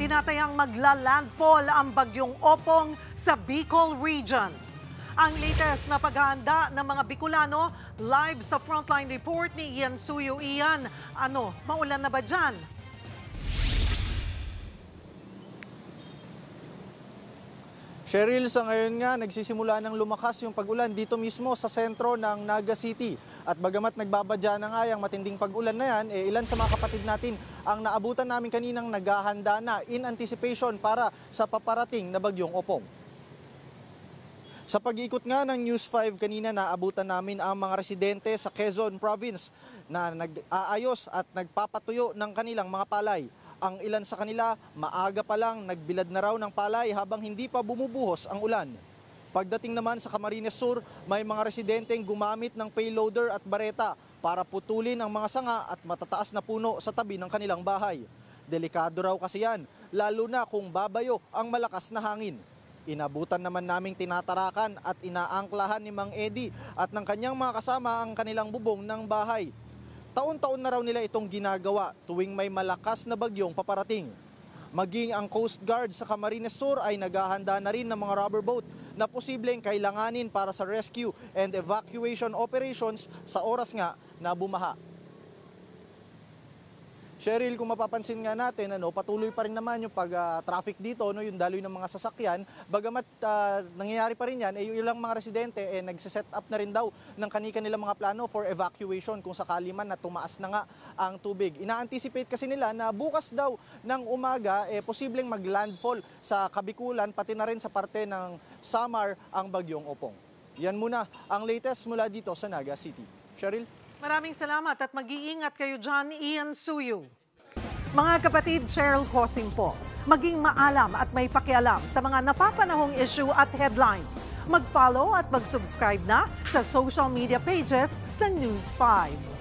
tinatayang magla-landfall ang bagyong Opong sa Bicol Region. Ang latest na paghahanda ng mga Bicolano, live sa Frontline Report ni Ian Suyo. Ian, maulan na ba dyan? Cheryl, sa ngayon nga, nagsisimula ng lumakas yung pag-ulan dito mismo sa sentro ng Naga City. At bagamat nagbabadya na nga yung matinding pag-ulan na yan, ilan sa mga kapatid natin ang naabutan namin kaninang naghahanda na in anticipation para sa paparating na bagyong Opong. Sa pag-ikot nga ng News 5 kanina, naabutan namin ang mga residente sa Quezon Province na nag-aayos at nagpapatuyo ng kanilang mga palay. Ang ilan sa kanila, maaga pa lang nagbilad na raw ng palay habang hindi pa bumubuhos ang ulan. Pagdating naman sa Camarines Sur, may mga residenteng gumamit ng payloader at bareta para putulin ang mga sanga at matataas na puno sa tabi ng kanilang bahay. Delikado raw kasi yan, lalo na kung babayo ang malakas na hangin. Inabutan naman naming tinatarakan at inaangklahan ni Mang Eddie at ng kanyang mga kasama ang kanilang bubong ng bahay. Taon-taon na raw nila itong ginagawa tuwing may malakas na bagyong paparating. Maging ang Coast Guard sa Camarines Sur ay naghahanda na rin ng mga rubber boat na posibleng kailanganin para sa rescue and evacuation operations sa oras nga na bumaha. Cheryl, kung mapapansin nga natin, patuloy pa rin naman yung pag-traffic dito, yung daloy ng mga sasakyan. Bagamat nangyayari pa rin yan, yung ilang mga residente nagsiset up na rin daw ng kanilang mga plano for evacuation kung sakali man na tumaas na nga ang tubig. Ina-anticipate kasi nila na bukas daw ng umaga, posibleng mag-landfall sa Kabikulan, pati na rin sa parte ng Samar ang bagyong Opong. Yan muna ang latest mula dito sa Naga City. Cheryl? Maraming salamat at mag-iingat kayo dyan, Ian Suyo. Mga kapatid, Cheryl Cosing po. Maging maalam at may pakialam sa mga napapanahong issue at headlines. Mag-follow at mag-subscribe na sa social media pages ng News 5.